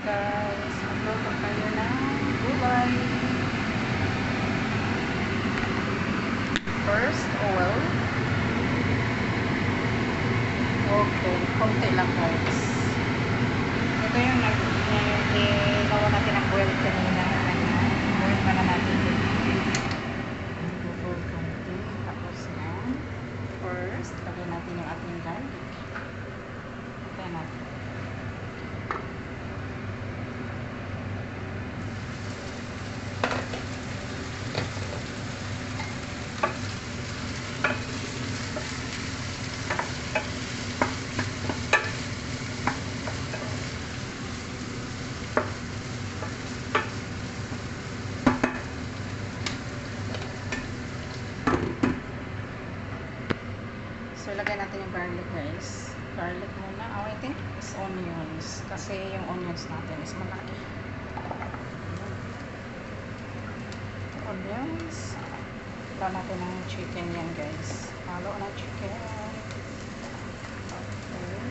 Guys, magluto kayo ng gulay. First, oil. Okay, konti lang guys. Ito yung ginawa natin ang oil kanina. Oil pa na natin dito. Mag-boil konti. Tapos na. First, lagyan natin yung ating garlic. Okay natin. So, lagay natin yung garlic guys. Garlic muna. Oh, I think it's onions. Kasi yung onions natin is malaki. Onions. Halo natin ng chicken yan guys. Halo na chicken. Okay.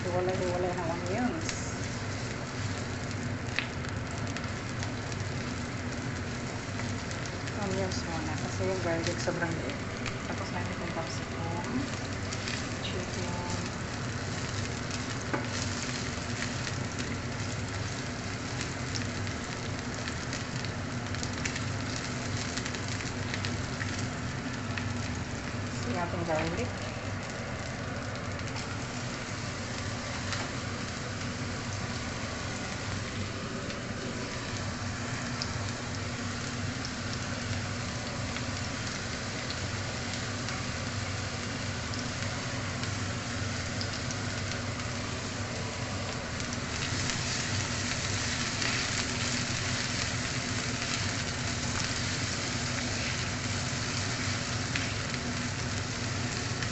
Hiwalay-hiwalay na onions. Onions muna kasi yung garlic sobrang liit. Tapos natin itong capsicum, chicken, yung ating garlic.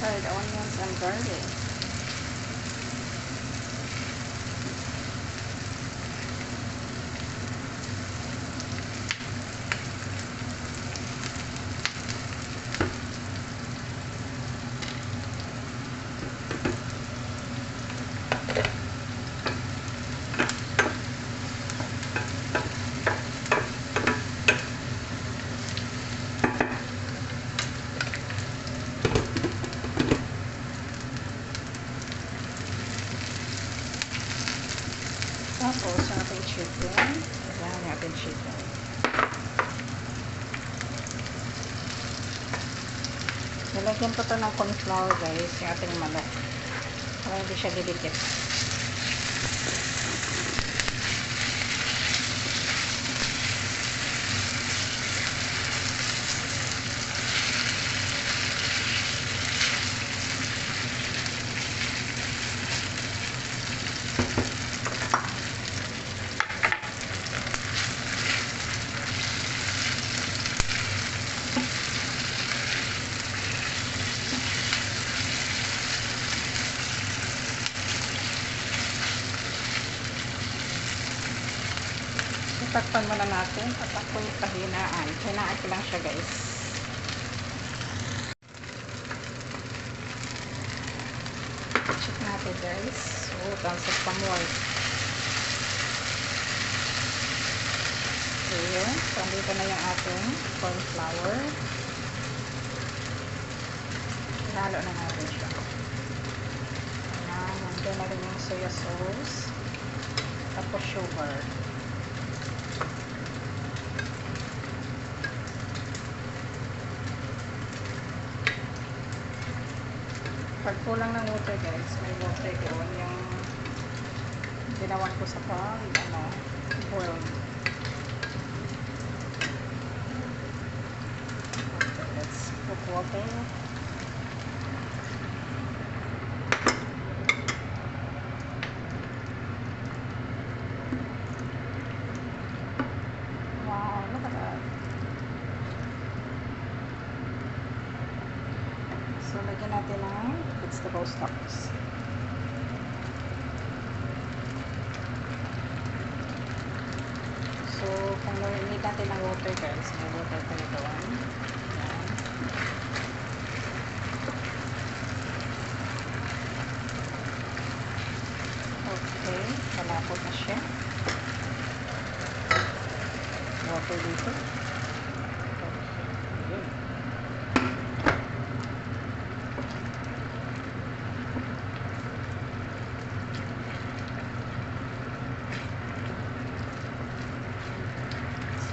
Fried onions and garlic. Tapos, yung ating chicken. Ayan yung ating chicken. Nilagyan ko ito ng cornflour guys, yung ating manok. Para hindi siya didikit. Takpan muna natin. Tatakpan yung kahinaan. Hinaan ko lang siya guys. Check natin guys. So, tansag pamual. Okay. So, andito na yung ating cornflower. Hinalo na natin siya. Ayan. Nandun na rin yung soya sauce. Tapos sugar. Pag kulang ng water guys, may water doon yung ginawan ko sa boil. Okay, let's put water. Wow, look at that. So, lagyan natin ng vegetable stocks. So, kung Need natin ng water guys. May water tayo doon. Yan. Okay. Malapot na siya. Water dito. Okay. Yun.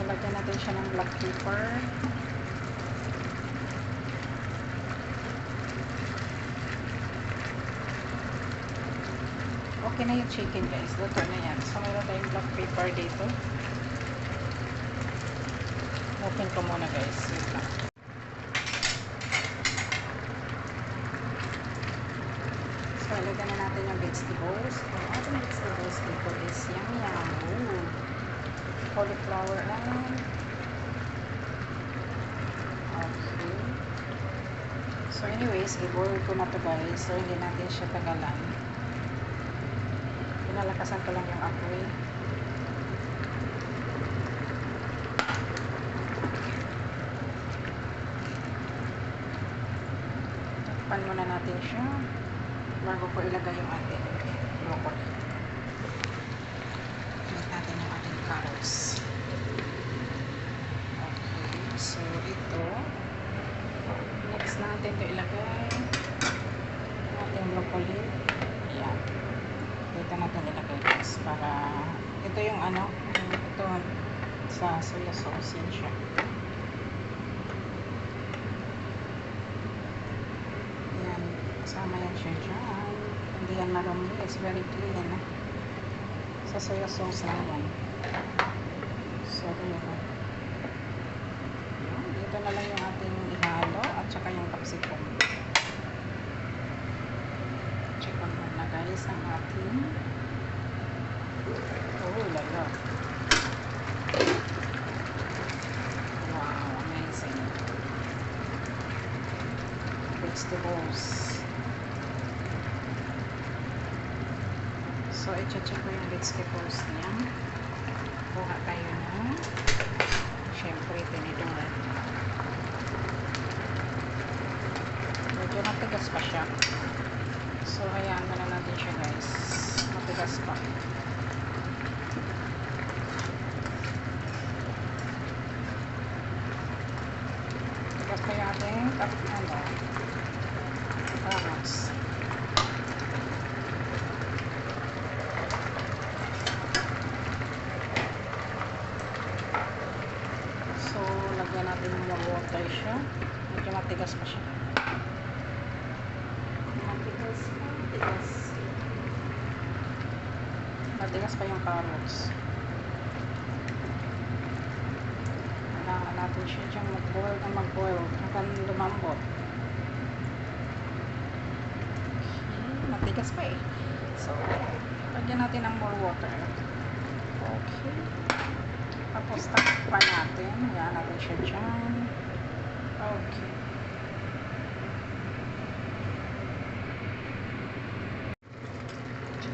So, lagyan natin siya ng black pepper. Okay na yung chicken guys. Luto na yan. So, mayroon tayong black pepper dito. Open ko muna guys. Wait lang. So, lagyan na natin yung vegetables. Ang ating vegetables dito is yum. Cauliflower and okay. So anyways, i-boil ko na to guys. So hindi natin siya tagalan. Pinalakasan ko lang yung apoy. Takpan muna natin siya bago ko ilagay yung ating broccoli. Ilagay natin yung ating carrots. Okay, so ito next natin ito ilagay yung ating broccoli. Ayan, dito natin ilagay guys para ito yung ano, ito sa soya sauce yan siya. Ayan, kasama yan siya dyan. Hindi yan marumi, it's very clean sa soya sauce na yan. So dito na lang yung ating ihalo at saka yung capsicum. Check on muna guys ang ating lala. Wow, amazing vegetables. So i-check ko yung vegetables niya. Kuha tayo na syempre tinidor. Medyo matigas pa siya. So, hayaan na lang natin siya guys. Matigas pa. Matigas pa yung ating carrots. So, lagyan natin yung water siya. Medyo matigas pa siya. Matigas pa yung carrots. Kailangan natin siya dyan mag-boil hanggang lumambot. Okay, matigas pa eh. So, lagyan natin ng more water. Okay. Tapos takpan natin. Yan natin siya dyan. Okay.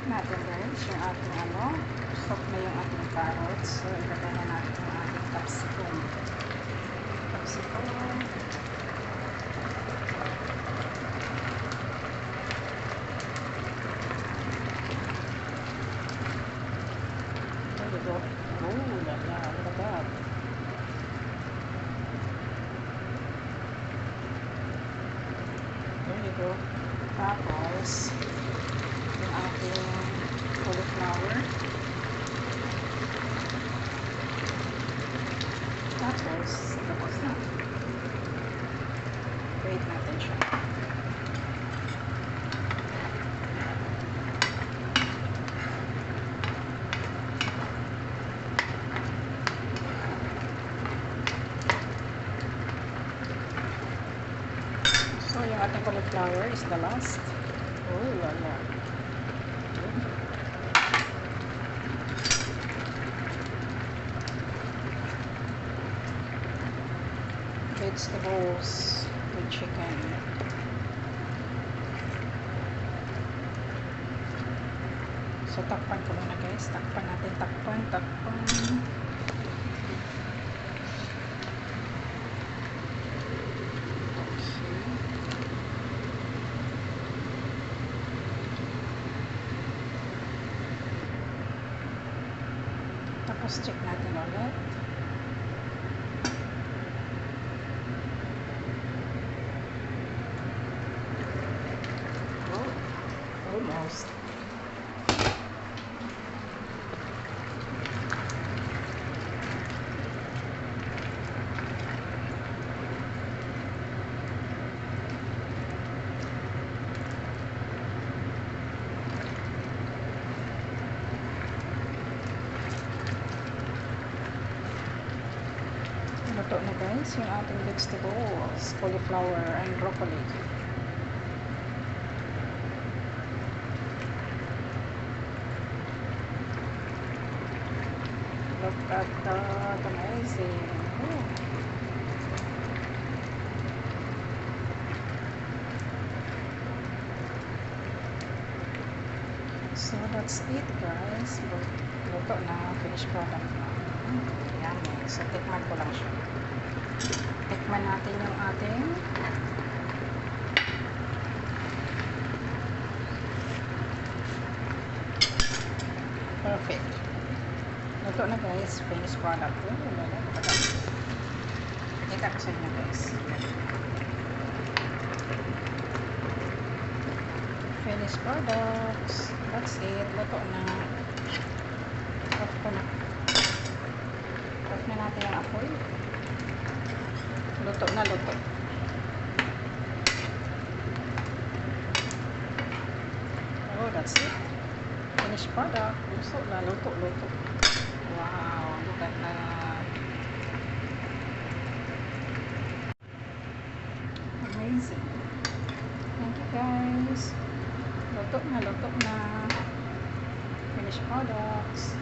Natin guys yung ating soft na yung ating carrots. So ilagay na natin yung ating capsicum. There we go. Oh lala, look at that. There you go. Tapos yung ating cauliflower. Tapos na. Wait natin siya. So, yung ating cauliflower is the last. Oh, lala. Vegetables with chicken. So, takpan ko muna guys. Takpan natin. Takpan. Tapos check natin ulit. Oh, almost. Luto na guys yung ating vegetables, cauliflower and broccoli. Look at that, amazing. Ooh. So that's it guys. Luto na, finished product na. Yummy. So tikman ko lang siya. Tikman natin yung ating perfect. Luto na guys, finished product. Ika ko sa inyo guys. Finished products. That's it. Luto na. Off ko na. Off na natin yung apoy. Luto na, luto. Oh, that's it. Finished product. Luto na, luto, luto. Wow, look at that. Amazing. Thank you guys. Luto na, luto na. Finished products.